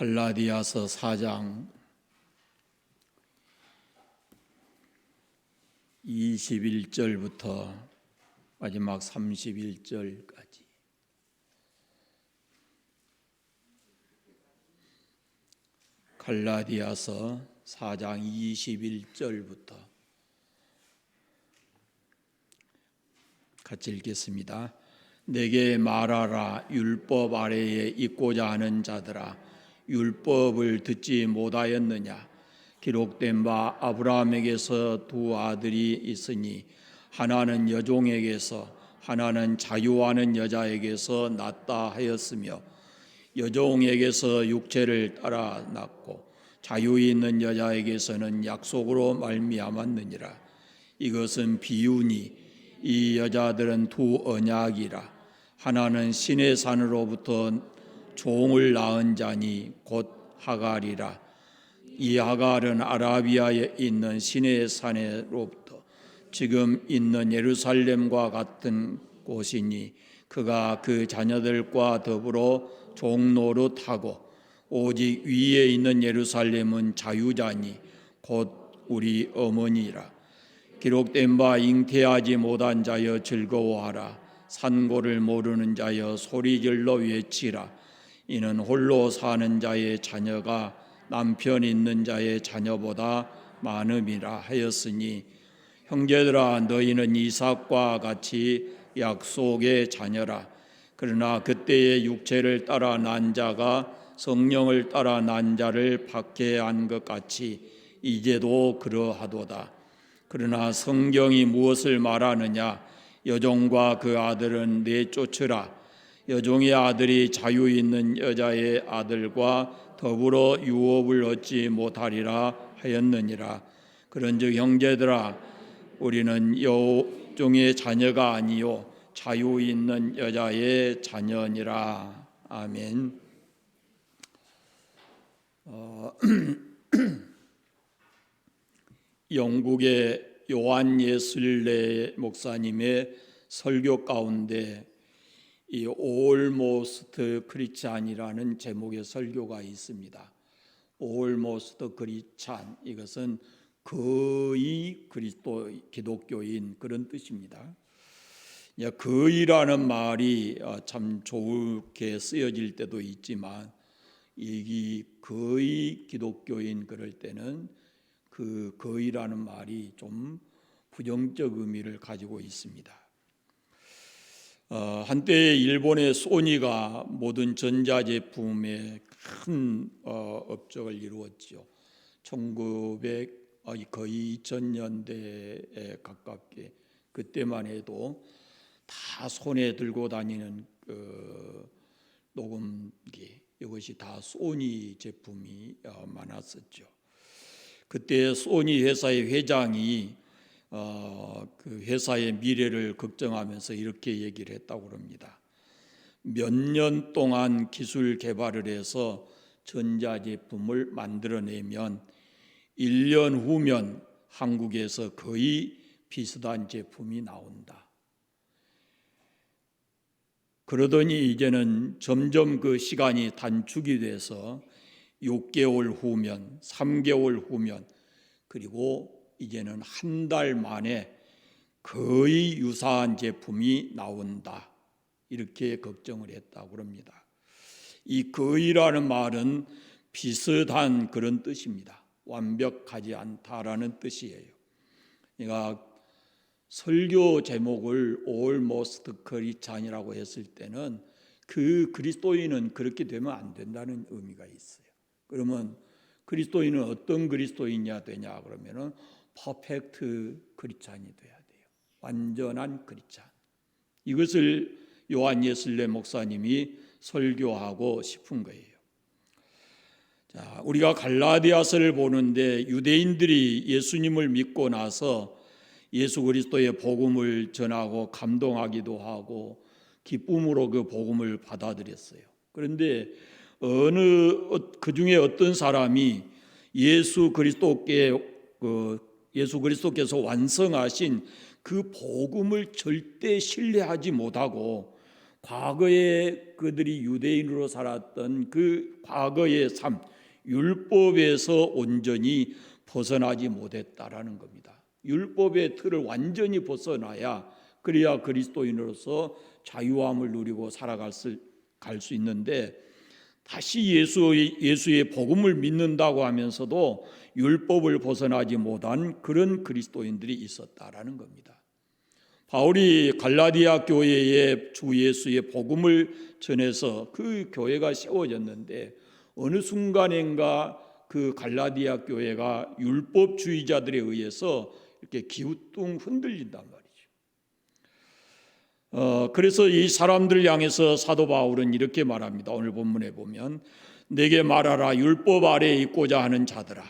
갈라디아서 4장 21절부터 마지막 31절까지 갈라디아서 4장 21절부터 같이 읽겠습니다. 내게 말하라. 율법 아래에 있고자 하는 자들아, 율법을 듣지 못하였느냐? 기록된 바 아브라함에게서 두 아들이 있으니 하나는 여종에게서 하나는 자유하는 여자에게서 났다 하였으며 여종에게서 육체를 따라 낳고 자유 있는 여자에게서는 약속으로 말미암았느니라. 이것은 비유니 이 여자들은 두 언약이라. 하나는 신의 산으로부터 종을 낳은 자니 곧 하갈이라. 이 하갈은 아라비아에 있는 신의 산으로부터 지금 있는 예루살렘과 같은 곳이니 그가 그 자녀들과 더불어 종노릇하고 오직 위에 있는 예루살렘은 자유자니 곧 우리 어머니라. 기록된 바 잉태하지 못한 자여 즐거워하라. 산고를 모르는 자여 소리질러 외치라. 이는 홀로 사는 자의 자녀가 남편 있는 자의 자녀보다 많음이라 하였으니 형제들아, 너희는 이삭과 같이 약속의 자녀라. 그러나 그때의 육체를 따라 난 자가 성령을 따라 난 자를 박해한 것 같이 이제도 그러하도다. 그러나 성경이 무엇을 말하느냐? 여종과 그 아들은 내쫓으라. 여종의 아들이 자유 있는 여자의 아들과 더불어 유업을 얻지 못하리라 하였느니라. 그런즉 형제들아, 우리는 여종의 자녀가 아니요 자유 있는 여자의 자녀니라. 아멘. 영국의 요한 예슬레 목사님의 설교 가운데 이 Almost Christian이라는 제목의 설교가 있습니다. Almost Christian, 이것은 거의 그리스도 기독교인 그런 뜻입니다. 거의라는 말이 참 좋게 쓰여질 때도 있지만 이 거의 기독교인 그럴 때는 그 거의라는 말이 좀 부정적 의미를 가지고 있습니다. 한때 일본의 소니가 모든 전자제품에 큰 업적을 이루었죠. 1900 거의 2000년대에 가깝게 그때만 해도 다 손에 들고 다니는 녹음기, 이것이 다 소니 제품이 많았었죠. 그때 소니 회사의 회장이 그 회사의 미래를 걱정하면서 이렇게 얘기를 했다고 합니다. 몇 년 동안 기술 개발을 해서 전자제품을 만들어내면 1년 후면 한국에서 거의 비슷한 제품이 나온다. 그러더니 이제는 점점 그 시간이 단축이 돼서 6개월 후면, 3개월 후면, 그리고 이제는 한 달 만에 거의 유사한 제품이 나온다. 이렇게 걱정을 했다고 합니다. 이 거의라는 말은 비슷한 그런 뜻입니다. 완벽하지 않다라는 뜻이에요. 그러니까 설교 제목을 Almost Christian이라고 했을 때는 그 그리스도인은 그렇게 되면 안 된다는 의미가 있어요. 그러면 그리스도인은 어떤 그리스도인이야 되냐 그러면은 퍼펙트 크리스찬이 돼야 돼요. 완전한 크리스찬. 이것을 요한 예슬레 목사님이 설교하고 싶은 거예요. 자, 우리가 갈라디아서를 보는데 유대인들이 예수님을 믿고 나서 예수 그리스도의 복음을 전하고 감동하기도 하고 기쁨으로 그 복음을 받아들였어요. 그런데 그 중에 어떤 사람이 예수 그리스도께서 완성하신 그 복음을 절대 신뢰하지 못하고 과거에 그들이 유대인으로 살았던 그 과거의 삶, 율법에서 온전히 벗어나지 못했다라는 겁니다. 율법의 틀을 완전히 벗어나야 그래야 그리스도인으로서 자유함을 누리고 살아갈 수 있는데, 다시 예수의 복음을 믿는다고 하면서도 율법을 벗어나지 못한 그런 그리스도인들이 있었다라는 겁니다. 바울이 갈라디아 교회에 주 예수의 복음을 전해서 그 교회가 세워졌는데, 어느 순간인가 그 갈라디아 교회가 율법주의자들에 의해서 이렇게 기우뚱 흔들린단 말이죠. 그래서 이 사람들을 향해서 사도 바울은 이렇게 말합니다. 오늘 본문에 보면, 내게 말하라, 율법 아래에 있고자 하는 자들아.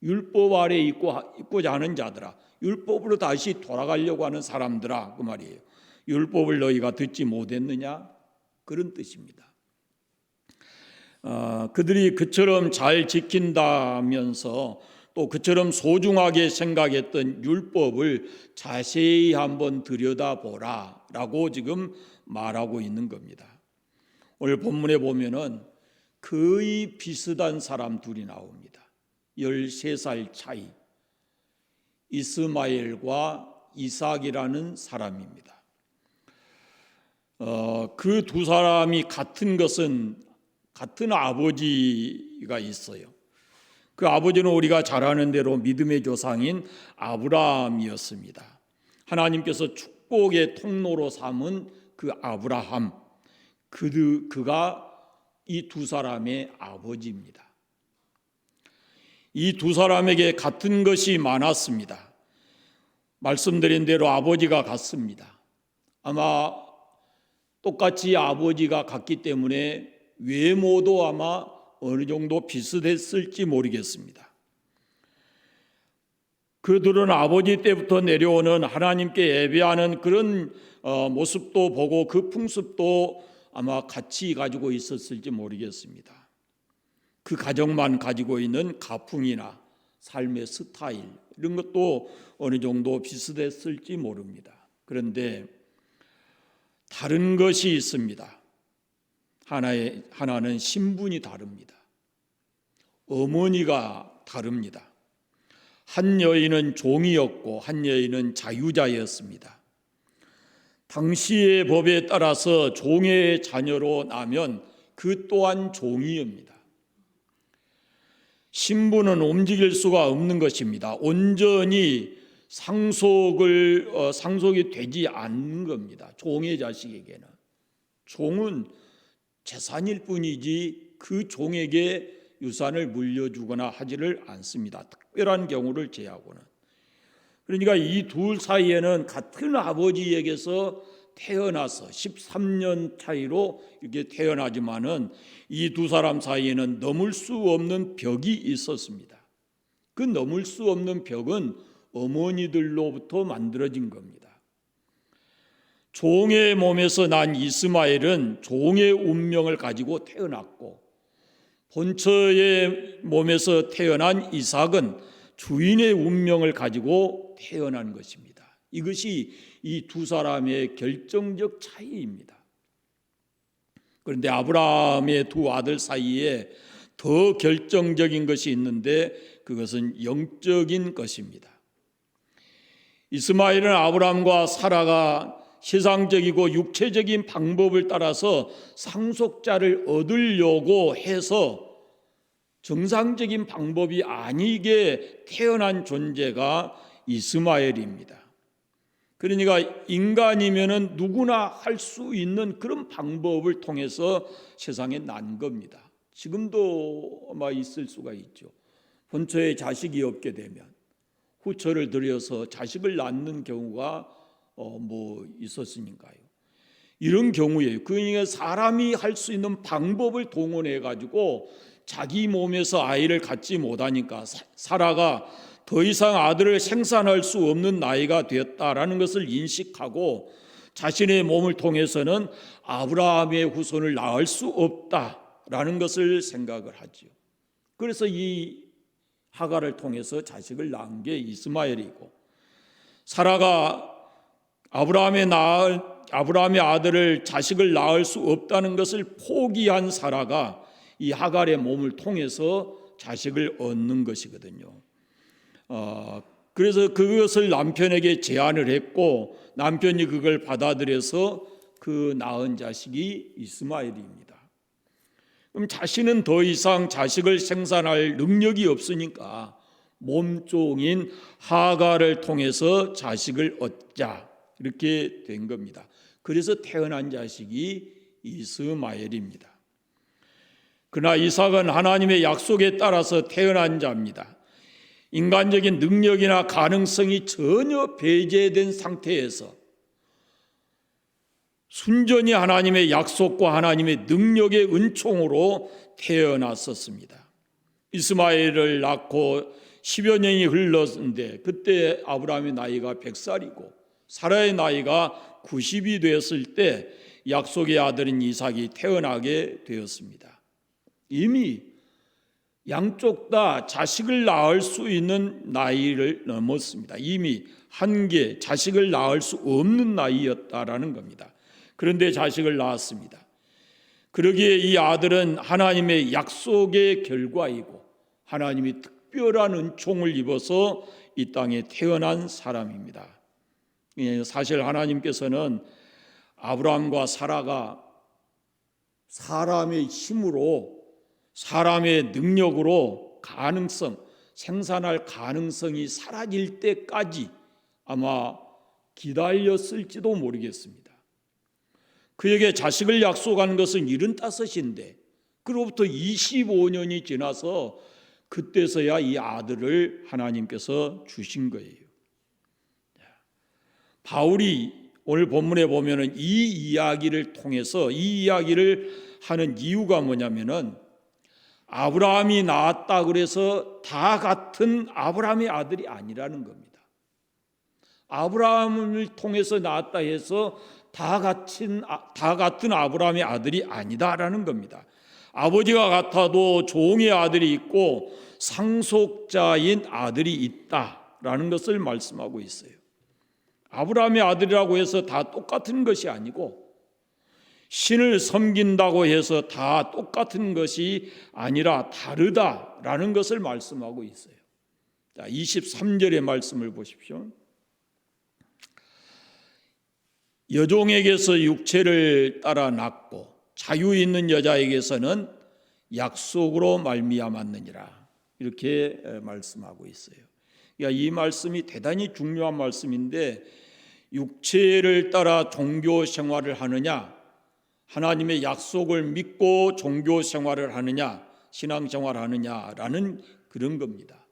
율법 아래에 있고자 하는 자들아, 율법으로 다시 돌아가려고 하는 사람들아, 그 말이에요. 율법을 너희가 듣지 못했느냐, 그런 뜻입니다. 그들이 그처럼 잘 지킨다면서 또 그처럼 소중하게 생각했던 율법을 자세히 한번 들여다보라 라고 지금 말하고 있는 겁니다. 오늘 본문에 보면은 거의 비슷한 사람 둘이 나옵니다. 13살 차이, 이스마엘과 이삭이라는 사람입니다. 그 두 사람이 같은 것은 같은 아버지가 있어요. 그 아버지는 우리가 잘 아는 대로 믿음의 조상인 아브라함이었습니다. 하나님께서 축복의 통로로 삼은 그 아브라함, 그가 이 두 사람의 아버지입니다. 이 두 사람에게 같은 것이 많았습니다. 말씀드린 대로 아버지가 같습니다. 아마 똑같이 아버지가 같기 때문에 외모도 아마 어느 정도 비슷했을지 모르겠습니다. 그들은 아버지 때부터 내려오는 하나님께 예배하는 그런 모습도 보고 그 풍습도 아마 같이 가지고 있었을지 모르겠습니다. 그 가정만 가지고 있는 가풍이나 삶의 스타일, 이런 것도 어느 정도 비슷했을지 모릅니다. 그런데 다른 것이 있습니다. 하나는 신분이 다릅니다. 어머니가 다릅니다. 한 여인은 종이었고 한 여인은 자유자였습니다. 당시의 법에 따라서 종의 자녀로 나면 그 또한 종이입니다. 신분은 움직일 수가 없는 것입니다. 온전히 상속이 되지 않는 겁니다. 종의 자식에게는. 종은 재산일 뿐이지 그 종에게 유산을 물려주거나 하지를 않습니다. 특별한 경우를 제하고는. 그러니까 이 둘 사이에는 같은 아버지에게서 태어나서 13년 차이로 이렇게 태어나지만은 이 두 사람 사이에는 넘을 수 없는 벽이 있었습니다. 그 넘을 수 없는 벽은 어머니들로부터 만들어진 겁니다. 종의 몸에서 난 이스마엘은 종의 운명을 가지고 태어났고, 본처의 몸에서 태어난 이삭은 주인의 운명을 가지고 태어난 것입니다. 이것이 이 두 사람의 결정적 차이입니다. 그런데 아브라함의 두 아들 사이에 더 결정적인 것이 있는데, 그것은 영적인 것입니다. 이스마엘은 아브라함과 사라가 세상적이고 육체적인 방법을 따라서 상속자를 얻으려고 해서 정상적인 방법이 아니게 태어난 존재가 이스마엘입니다. 그러니까 인간이면은 누구나 할 수 있는 그런 방법을 통해서 세상에 난 겁니다. 지금도 아마 있을 수가 있죠. 본처에 자식이 없게 되면 후처를 들여서 자식을 낳는 경우가 있었으니까요. 이런 경우에 그러니까 사람이 할 수 있는 방법을 동원해 가지고 자기 몸에서 아이를 갖지 못하니까 사라가 더 이상 아들을 생산할 수 없는 나이가 되었다라는 것을 인식하고 자신의 몸을 통해서는 아브라함의 후손을 낳을 수 없다라는 것을 생각을 하죠. 그래서 이 하갈을 통해서 자식을 낳은 게 이스마엘이고, 사라가 아브라함의 아브라함의 아들을 자식을 낳을 수 없다는 것을 포기한 사라가 이 하갈의 몸을 통해서 자식을 얻는 것이거든요. 그래서 그것을 남편에게 제안을 했고 남편이 그걸 받아들여서 그 낳은 자식이 이스마엘입니다. 그럼 자신은 더 이상 자식을 생산할 능력이 없으니까 몸종인 하갈을 통해서 자식을 얻자 이렇게 된 겁니다. 그래서 태어난 자식이 이스마엘입니다. 그러나 이삭은 하나님의 약속에 따라서 태어난 자입니다. 인간적인 능력이나 가능성이 전혀 배제된 상태에서 순전히 하나님의 약속과 하나님의 능력의 은총으로 태어났었습니다. 이스마엘을 낳고 10여 년이 흘렀는데 그때 아브라함의 나이가 100살이고 사라의 나이가 90이 되었을 때 약속의 아들인 이삭이 태어나게 되었습니다. 이미 양쪽 다 자식을 낳을 수 있는 나이를 넘었습니다. 이미 한계 자식을 낳을 수 없는 나이였다라는 겁니다. 그런데 자식을 낳았습니다. 그러기에 이 아들은 하나님의 약속의 결과이고 하나님이 특별한 은총을 입어서 이 땅에 태어난 사람입니다. 사실 하나님께서는 아브라함과 사라가 사람의 힘으로 사람의 능력으로 생산할 가능성이 사라질 때까지 아마 기다렸을지도 모르겠습니다. 그에게 자식을 약속한 것은 75인데 그로부터 25년이 지나서 그때서야 이 아들을 하나님께서 주신 거예요. 바울이 오늘 본문에 보면은 이 이야기를 통해서 이 이야기를 하는 이유가 뭐냐면은 아브라함이 낳았다 그래서 다 같은 아브라함의 아들이 아니라는 겁니다. 아브라함을 통해서 낳았다 해서 다 같은 아브라함의 아들이 아니다라는 겁니다. 아버지가 같아도 종의 아들이 있고 상속자인 아들이 있다라는 것을 말씀하고 있어요. 아브라함의 아들이라고 해서 다 똑같은 것이 아니고 신을 섬긴다고 해서 다 똑같은 것이 아니라 다르다라는 것을 말씀하고 있어요. 자, 23절의 말씀을 보십시오. 여종에게서 육체를 따라 낳고 자유 있는 여자에게서는 약속으로 말미암았느니라 이렇게 말씀하고 있어요. 그러니까 이 말씀이 대단히 중요한 말씀인데 육체를 따라 종교 생활을 하느냐 하나님의 약속을 믿고 종교 생활을 하느냐 신앙 생활을 하느냐라는 그런 겁니다.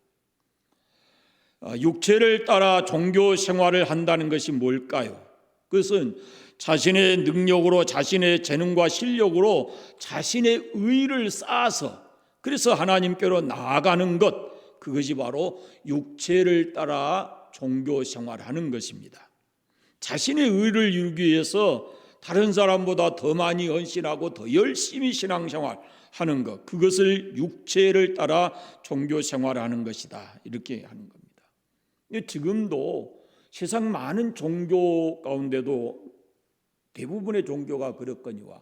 육체를 따라 종교 생활을 한다는 것이 뭘까요? 그것은 자신의 능력으로 자신의 재능과 실력으로 자신의 의를 쌓아서 그래서 하나님께로 나아가는 것 그것이 바로 육체를 따라 종교 생활하는 것입니다. 자신의 의를 이루기 위해서 다른 사람보다 더 많이 헌신하고 더 열심히 신앙생활하는 것 그것을 육체를 따라 종교 생활하는 것이다 이렇게 하는 겁니다. 지금도 세상 많은 종교 가운데도 대부분의 종교가 그렇거니와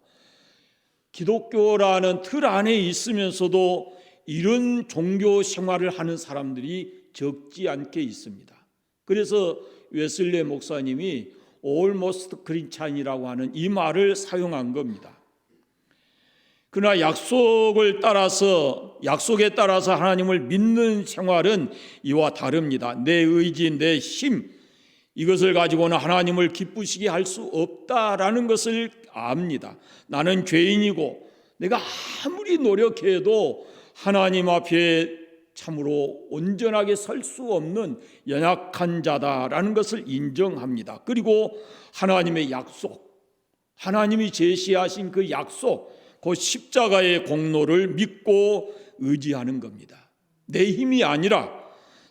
기독교라는 틀 안에 있으면서도 이런 종교 생활을 하는 사람들이 적지 않게 있습니다. 그래서 웨슬리 목사님이 almost Christian이라고 하는 이 말을 사용한 겁니다. 그러나 약속에 따라서 하나님을 믿는 생활은 이와 다릅니다. 내 의지, 내 힘 이것을 가지고는 하나님을 기쁘시게 할 수 없다라는 것을 압니다. 나는 죄인이고 내가 아무리 노력해도 하나님 앞에 참으로 온전하게 설 수 없는 연약한 자다라는 것을 인정합니다. 그리고 하나님의 약속, 하나님이 제시하신 그 약속, 그 십자가의 공로를 믿고 의지하는 겁니다. 내 힘이 아니라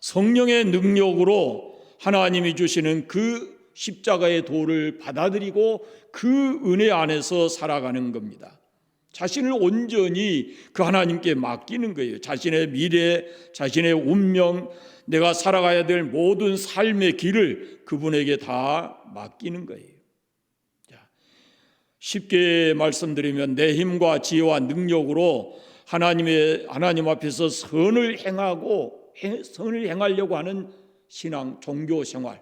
성령의 능력으로 하나님이 주시는 그 십자가의 도를 받아들이고 그 은혜 안에서 살아가는 겁니다. 자신을 온전히 그 하나님께 맡기는 거예요. 자신의 미래, 자신의 운명, 내가 살아가야 될 모든 삶의 길을 그분에게 다 맡기는 거예요. 자, 쉽게 말씀드리면 내 힘과 지혜와 능력으로 하나님 앞에서 선을 행하려고 하는 신앙, 종교 생활,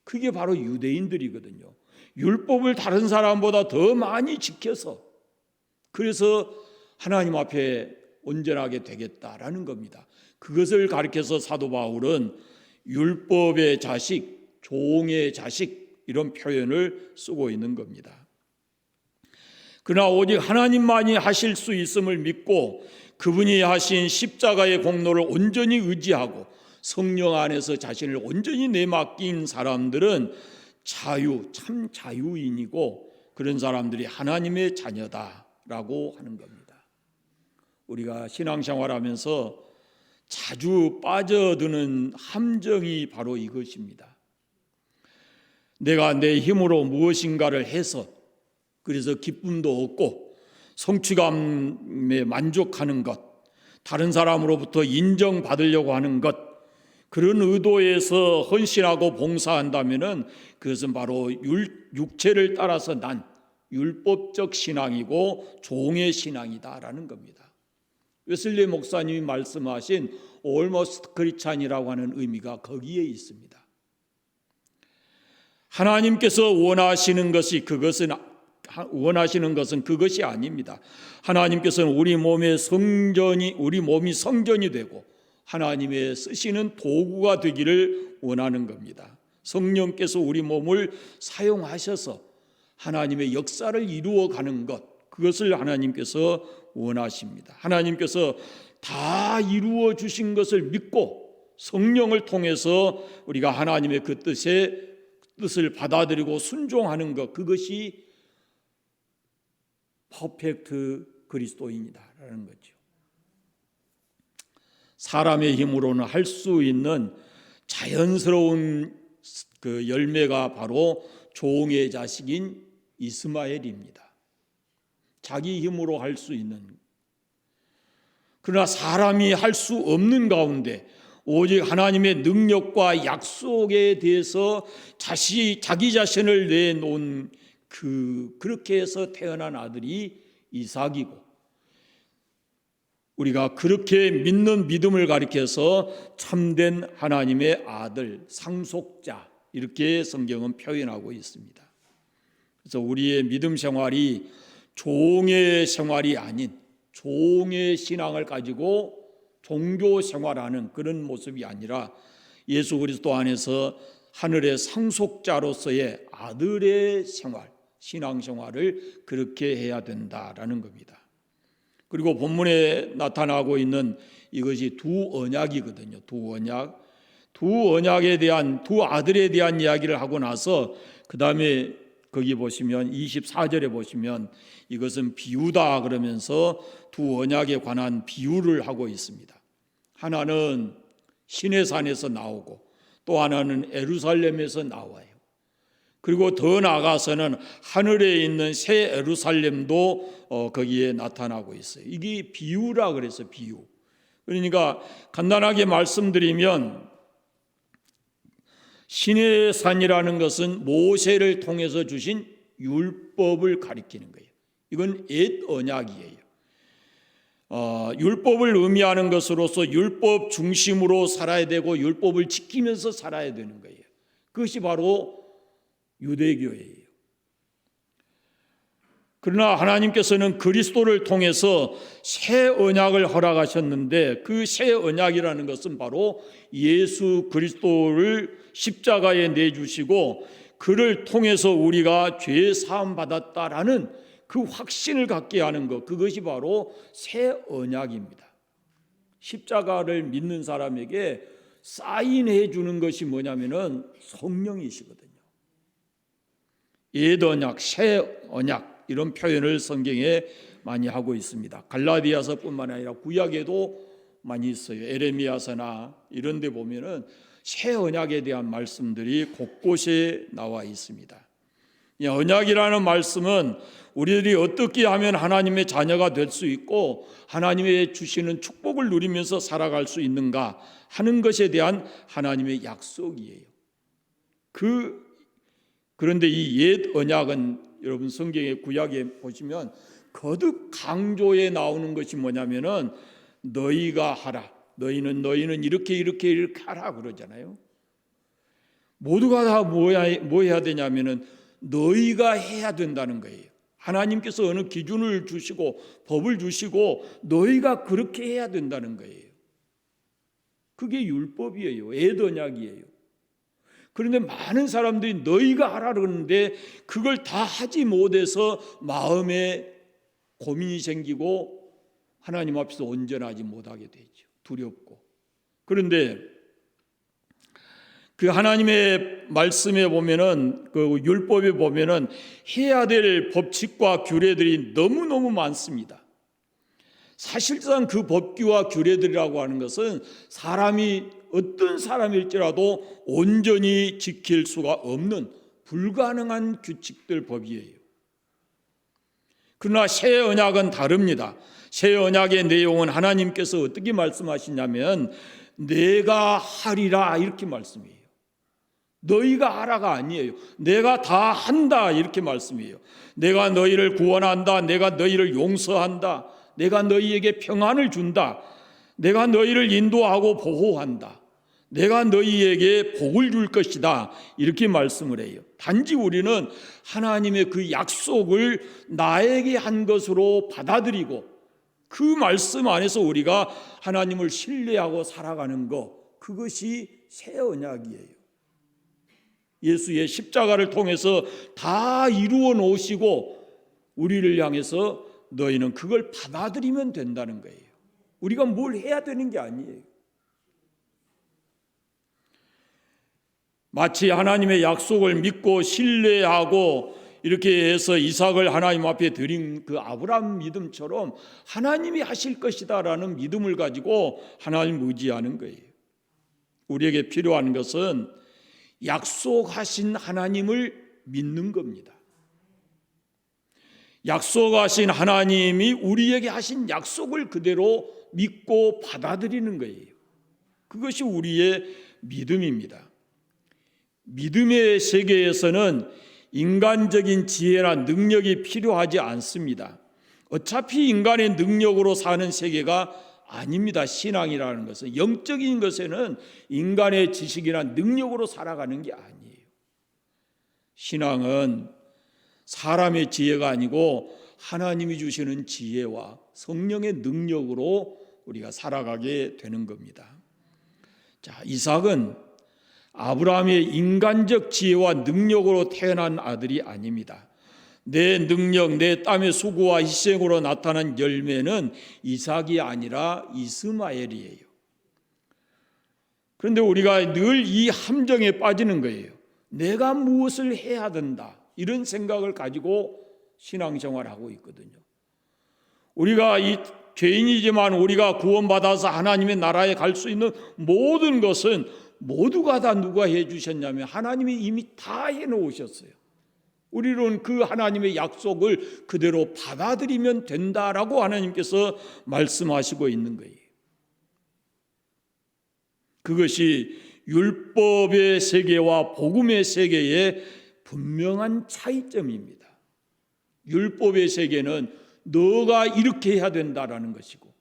그게 바로 유대인들이거든요. 율법을 다른 사람보다 더 많이 지켜서 그래서 하나님 앞에 온전하게 되겠다라는 겁니다. 그것을 가리켜서 사도 바울은 율법의 자식, 종의 자식 이런 표현을 쓰고 있는 겁니다. 그러나 오직 하나님만이 하실 수 있음을 믿고 그분이 하신 십자가의 공로를 온전히 의지하고 성령 안에서 자신을 온전히 내맡긴 사람들은 참 자유인이고 그런 사람들이 하나님의 자녀다라고 하는 겁니다. 우리가 신앙생활하면서 자주 빠져드는 함정이 바로 이것입니다. 내가 내 힘으로 무엇인가를 해서 그래서 기쁨도 얻고 성취감에 만족하는 것, 다른 사람으로부터 인정받으려고 하는 것, 그런 의도에서 헌신하고 봉사한다면은 그것은 바로 육체를 따라서 난 율법적 신앙이고 종의 신앙이다라는 겁니다. 웨슬리 목사님이 말씀하신 almost Christian이라고 하는 의미가 거기에 있습니다. 하나님께서 원하시는 것은 그것이 아닙니다. 하나님께서는 우리 몸이 성전이 되고 하나님의 쓰시는 도구가 되기를 원하는 겁니다. 성령께서 우리 몸을 사용하셔서 하나님의 역사를 이루어가는 것, 그것을 하나님께서 원하십니다. 하나님께서 다 이루어 주신 것을 믿고 성령을 통해서 우리가 하나님의 그 뜻을 받아들이고 순종하는 것, 그것이 퍼펙트 그리스도인이다라는 거죠. 사람의 힘으로는 할 수 있는 자연스러운 그 열매가 바로 종의 자식인 이스마엘입니다. 자기 힘으로 할 수 있는. 그러나 사람이 할 수 없는 가운데 오직 하나님의 능력과 약속에 대해서 자기 자신을 내놓은 그렇게 해서 태어난 아들이 이삭이고, 우리가 그렇게 믿는 믿음을 가리켜서 참된 하나님의 아들, 상속자, 이렇게 성경은 표현하고 있습니다. 그래서 우리의 믿음 생활이 종의 생활이 아닌 종의 신앙을 가지고 종교 생활하는 그런 모습이 아니라 예수 그리스도 안에서 하늘의 상속자로서의 아들의 생활, 신앙생활을 그렇게 해야 된다라는 겁니다. 그리고 본문에 나타나고 있는 이것이 두 언약이거든요. 두 언약에 대한, 두 아들에 대한 이야기를 하고 나서 그 다음에 거기 보시면 24절에 보시면 이것은 비유다 그러면서 두 언약에 관한 비유를 하고 있습니다. 하나는 시내산에서 나오고 또 하나는 예루살렘에서 나와요. 그리고 더 나아가서는 하늘에 있는 새 예루살렘도 거기에 나타나고 있어요. 이게 비유라 그래서 비유. 그러니까 간단하게 말씀드리면 시내산이라는 것은 모세를 통해서 주신 율법을 가리키는 거예요. 이건 옛 언약이에요. 율법을 의미하는 것으로서 율법 중심으로 살아야 되고 율법을 지키면서 살아야 되는 거예요. 그것이 바로 유대교예요. 그러나 하나님께서는 그리스도를 통해서 새 언약을 허락하셨는데 그 새 언약이라는 것은 바로 예수 그리스도를 십자가에 내주시고 그를 통해서 우리가 죄 사함 받았다라는 그 확신을 갖게 하는 것, 그것이 바로 새 언약입니다. 십자가를 믿는 사람에게 사인해 주는 것이 뭐냐면은 성령이시거든요. 옛 언약, 새 언약 이런 표현을 성경에 많이 하고 있습니다. 갈라디아서뿐만 아니라 구약에도 많이 있어요. 에레미야서나 이런 데 보면은 새 언약에 대한 말씀들이 곳곳에 나와 있습니다. 이 언약이라는 말씀은 우리들이 어떻게 하면 하나님의 자녀가 될 수 있고 하나님의 주시는 축복을 누리면서 살아갈 수 있는가 하는 것에 대한 하나님의 약속이에요. 그런데 이 옛 언약은 여러분 성경의 구약에 보시면 거듭 강조에 나오는 것이 뭐냐면은 너희가 하라. 너희는 이렇게 하라 그러잖아요. 모두가 다 뭐 해야 되냐면은 너희가 해야 된다는 거예요. 하나님께서 어느 기준을 주시고 법을 주시고 너희가 그렇게 해야 된다는 거예요. 그게 율법이에요. 애언약이에요. 그런데 많은 사람들이 너희가 하라 그러는데 그걸 다 하지 못해서 마음에 고민이 생기고 하나님 앞에서 온전하지 못하게 되죠. 두렵고. 그런데 그 하나님의 말씀에 보면은 그 율법에 보면은 해야 될 법칙과 규례들이 너무너무 많습니다. 사실상 그 법규와 규례들이라고 하는 것은 사람이 어떤 사람일지라도 온전히 지킬 수가 없는 불가능한 규칙들 법이에요. 그러나 새 언약은 다릅니다. 새 언약의 내용은 하나님께서 어떻게 말씀하시냐면 내가 하리라 이렇게 말씀해요. 너희가 하라가 아니에요. 내가 다 한다 이렇게 말씀이에요. 내가 너희를 구원한다. 내가 너희를 용서한다. 내가 너희에게 평안을 준다. 내가 너희를 인도하고 보호한다. 내가 너희에게 복을 줄 것이다. 이렇게 말씀을 해요. 단지 우리는 하나님의 그 약속을 나에게 한 것으로 받아들이고 그 말씀 안에서 우리가 하나님을 신뢰하고 살아가는 것, 그것이 새 언약이에요. 예수의 십자가를 통해서 다 이루어 놓으시고 우리를 향해서 너희는 그걸 받아들이면 된다는 거예요. 우리가 뭘 해야 되는 게 아니에요. 마치 하나님의 약속을 믿고 신뢰하고 이렇게 해서 이삭을 하나님 앞에 드린 그 아브라함 믿음처럼 하나님이 하실 것이다라는 믿음을 가지고 하나님을 의지하는 거예요. 우리에게 필요한 것은 약속하신 하나님을 믿는 겁니다. 약속하신 하나님이 우리에게 하신 약속을 그대로 믿고 받아들이는 거예요. 그것이 우리의 믿음입니다. 믿음의 세계에서는 인간적인 지혜나 능력이 필요하지 않습니다. 어차피 인간의 능력으로 사는 세계가 아닙니다. 신앙이라는 것은 영적인 것에는 인간의 지식이나 능력으로 살아가는 게 아니에요. 신앙은 사람의 지혜가 아니고 하나님이 주시는 지혜와 성령의 능력으로 우리가 살아가게 되는 겁니다. 자, 이삭은 아브라함의 인간적 지혜와 능력으로 태어난 아들이 아닙니다. 내 능력, 내 땀의 수고와 희생으로 나타난 열매는 이삭이 아니라 이스마엘이에요. 그런데 우리가 늘 이 함정에 빠지는 거예요. 내가 무엇을 해야 된다, 이런 생각을 가지고 신앙생활을 하고 있거든요. 우리가 이 죄인이지만 우리가 구원받아서 하나님의 나라에 갈 수 있는 모든 것은 모두가 다 누가 해주셨냐면 하나님이 이미 다 해놓으셨어요. 우리는 그 하나님의 약속을 그대로 받아들이면 된다라고 하나님께서 말씀하시고 있는 거예요. 그것이 율법의 세계와 복음의 세계의 분명한 차이점입니다. 율법의 세계는 너가 이렇게 해야 된다라는 것이고,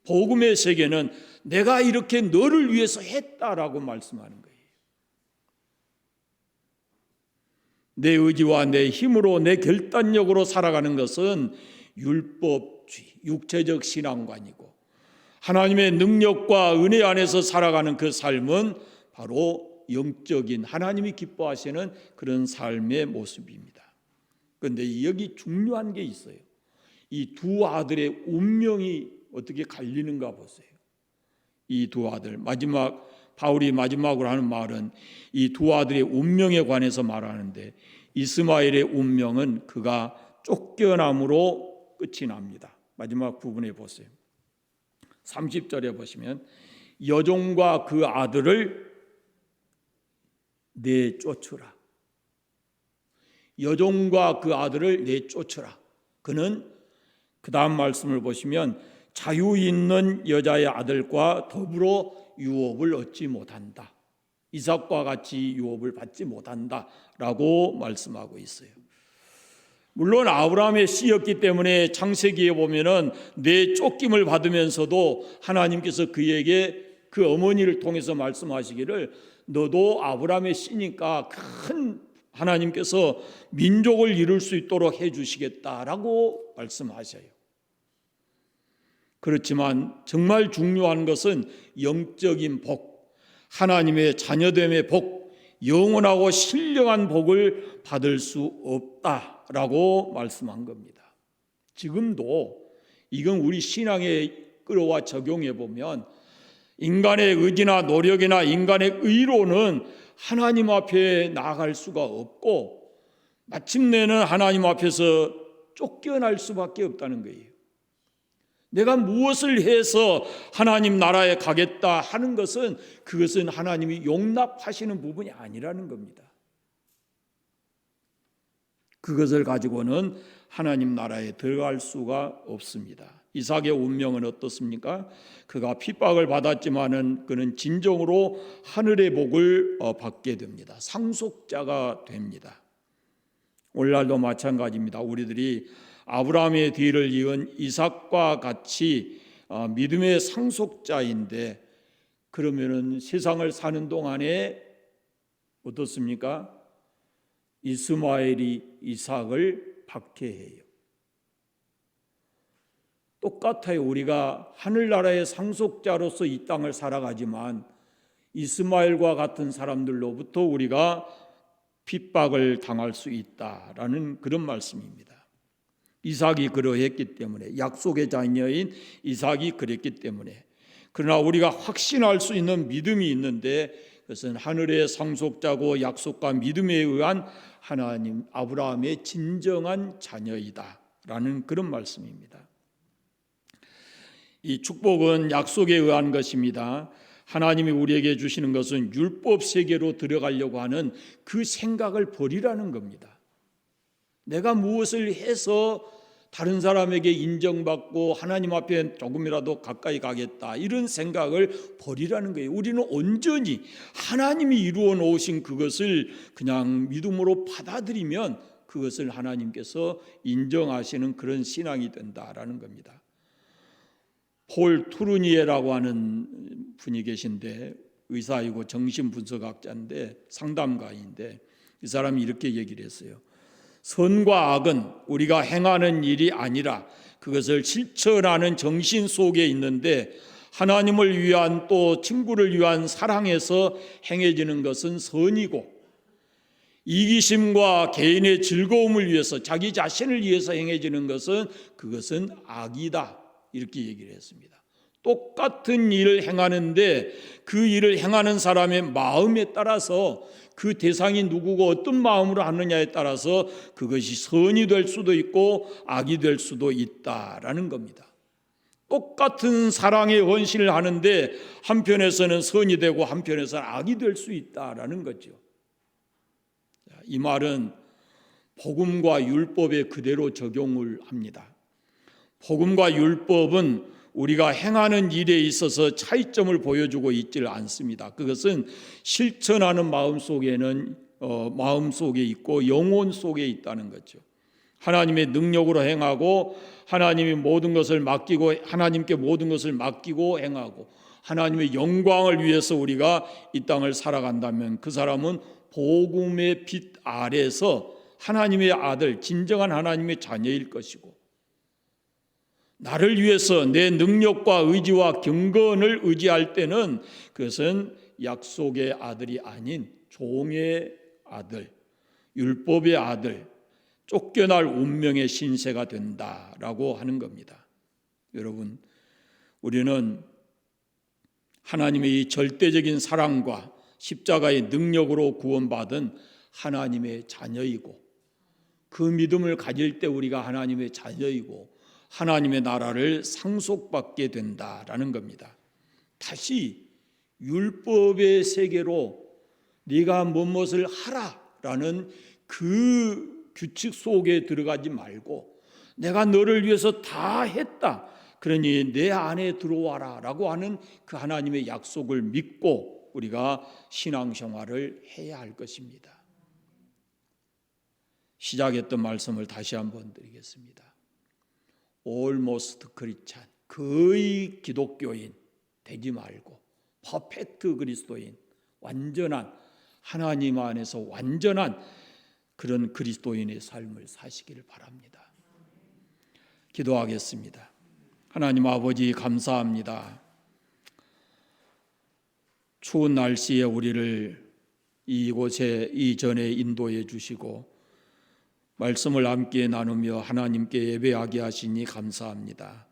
복음의 세계는 내가 이렇게 너를 위해서 했다라고 말씀하는 거예요. 내 의지와 내 힘으로 내 결단력으로 살아가는 것은 율법주의, 육체적 신앙관이고, 하나님의 능력과 은혜 안에서 살아가는 그 삶은 바로 영적인 하나님이 기뻐하시는 그런 삶의 모습입니다. 그런데 여기 중요한 게 있어요. 이 두 아들의 운명이 어떻게 갈리는가 보세요. 이 두 아들, 바울이 마지막으로 하는 말은 이 두 아들의 운명에 관해서 말하는데, 이스마엘의 운명은 그가 쫓겨남으로 끝이 납니다. 마지막 부분에 보세요. 30절에 보시면 여종과 그 아들을 내쫓으라. 여종과 그 아들을 내쫓으라. 그는 그 다음 말씀을 보시면 자유 있는 여자의 아들과 더불어 유업을 얻지 못한다. 이삭과 같이 유업을 받지 못한다라고 말씀하고 있어요. 물론 아브라함의 씨였기 때문에 창세기에 보면은 내 쫓김을 받으면서도 하나님께서 그에게 그 어머니를 통해서 말씀하시기를 너도 아브라함의 씨니까 큰 하나님께서 민족을 이룰 수 있도록 해주시겠다라고 말씀하셔요. 그렇지만 정말 중요한 것은 영적인 복, 하나님의 자녀됨의 복, 영원하고 신령한 복을 받을 수 없다라고 말씀한 겁니다. 지금도 이건 우리 신앙에 끌어와 적용해 보면 인간의 의지나 노력이나 인간의 의로는 하나님 앞에 나아갈 수가 없고 마침내는 하나님 앞에서 쫓겨날 수밖에 없다는 거예요. 내가 무엇을 해서 하나님 나라에 가겠다 하는 것은 그것은 하나님이 용납하시는 부분이 아니라는 겁니다. 그것을 가지고는 하나님 나라에 들어갈 수가 없습니다. 이삭의 운명은 어떻습니까? 그가 핍박을 받았지만은 그는 진정으로 하늘의 복을 받게 됩니다. 상속자가 됩니다. 오늘날도 마찬가지입니다. 우리들이 아브라함의 뒤를 이은 이삭과 같이 믿음의 상속자인데 그러면은 세상을 사는 동안에 어떻습니까? 이스마엘이 이삭을 박해해요. 똑같아요. 우리가 하늘나라의 상속자로서 이 땅을 살아가지만 이스마엘과 같은 사람들로부터 우리가 핍박을 당할 수 있다라는 그런 말씀입니다. 이삭이 그러했기 때문에, 약속의 자녀인 이삭이 그랬기 때문에. 그러나 우리가 확신할 수 있는 믿음이 있는데 그것은 하늘의 상속자고 약속과 믿음에 의한 하나님 아브라함의 진정한 자녀이다라는 그런 말씀입니다. 이 축복은 약속에 의한 것입니다. 하나님이 우리에게 주시는 것은 율법 세계로 들어가려고 하는 그 생각을 버리라는 겁니다. 내가 무엇을 해서 다른 사람에게 인정받고 하나님 앞에 조금이라도 가까이 가겠다 이런 생각을 버리라는 거예요. 우리는 온전히 하나님이 이루어 놓으신 그것을 그냥 믿음으로 받아들이면 그것을 하나님께서 인정하시는 그런 신앙이 된다라는 겁니다. 폴 투르니에라고 하는 분이 계신데 의사이고 정신분석학자인데 상담가인데 이 사람이 이렇게 얘기를 했어요. 선과 악은 우리가 행하는 일이 아니라 그것을 실천하는 정신 속에 있는데 하나님을 위한 또 친구를 위한 사랑에서 행해지는 것은 선이고 이기심과 개인의 즐거움을 위해서 자기 자신을 위해서 행해지는 것은 그것은 악이다. 이렇게 얘기를 했습니다. 똑같은 일을 행하는데 그 일을 행하는 사람의 마음에 따라서 그 대상이 누구고 어떤 마음으로 하느냐에 따라서 그것이 선이 될 수도 있고 악이 될 수도 있다라는 겁니다. 똑같은 사랑의 헌신을 하는데 한편에서는 선이 되고 한편에서는 악이 될 수 있다라는 거죠. 이 말은 복음과 율법에 그대로 적용을 합니다. 복음과 율법은 우리가 행하는 일에 있어서 차이점을 보여주고 있지를 않습니다. 그것은 실천하는 마음 속에는 마음 속에 있고 영혼 속에 있다는 거죠. 하나님의 능력으로 행하고 하나님이 모든 것을 맡기고 하나님께 모든 것을 맡기고 행하고 하나님의 영광을 위해서 우리가 이 땅을 살아간다면 그 사람은 복음의 빛 아래서 하나님의 아들, 진정한 하나님의 자녀일 것이고 나를 위해서 내 능력과 의지와 경건을 의지할 때는 그것은 약속의 아들이 아닌 종의 아들, 율법의 아들, 쫓겨날 운명의 신세가 된다라고 하는 겁니다. 여러분, 우리는 하나님의 이 절대적인 사랑과 십자가의 능력으로 구원받은 하나님의 자녀이고 그 믿음을 가질 때 우리가 하나님의 자녀이고 하나님의 나라를 상속받게 된다라는 겁니다. 다시 율법의 세계로 네가 무엇을 하라라는 그 규칙 속에 들어가지 말고 내가 너를 위해서 다 했다. 그러니 내 안에 들어와라 라고 하는 그 하나님의 약속을 믿고 우리가 신앙생활을 해야 할 것입니다. 시작했던 말씀을 다시 한번 드리겠습니다. Almost Christian, 거의 기독교인 되지 말고 퍼펙트 그리스도인, 완전한 하나님 안에서 완전한 그런 그리스도인의 삶을 사시기를 바랍니다. 기도하겠습니다. 하나님 아버지 감사합니다. 추운 날씨에 우리를 이곳에 이전에 인도해 주시고 말씀을 함께 나누며 하나님께 예배하게 하시니 감사합니다.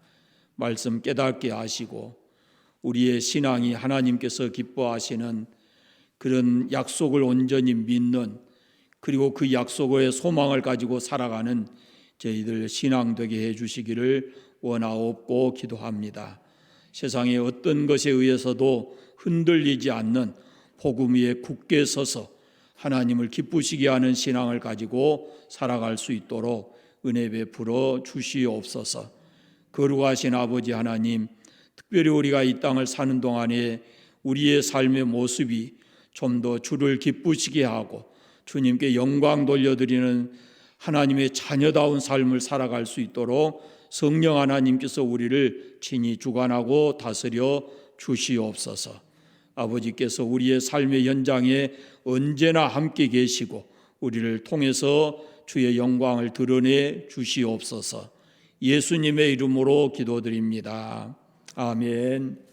말씀 깨닫게 하시고 우리의 신앙이 하나님께서 기뻐하시는 그런 약속을 온전히 믿는, 그리고 그 약속의 소망을 가지고 살아가는 저희들 신앙 되게 해주시기를 원하옵고 기도합니다. 세상의 어떤 것에 의해서도 흔들리지 않는 복음 위에 굳게 서서 하나님을 기쁘시게 하는 신앙을 가지고 살아갈 수 있도록 은혜 베풀어 주시옵소서. 거룩하신 아버지 하나님, 특별히 우리가 이 땅을 사는 동안에 우리의 삶의 모습이 좀 더 주를 기쁘시게 하고 주님께 영광 돌려드리는 하나님의 자녀다운 삶을 살아갈 수 있도록 성령 하나님께서 우리를 친히 주관하고 다스려 주시옵소서. 아버지께서 우리의 삶의 현장에 언제나 함께 계시고 우리를 통해서 주의 영광을 드러내 주시옵소서. 예수님의 이름으로 기도드립니다. 아멘.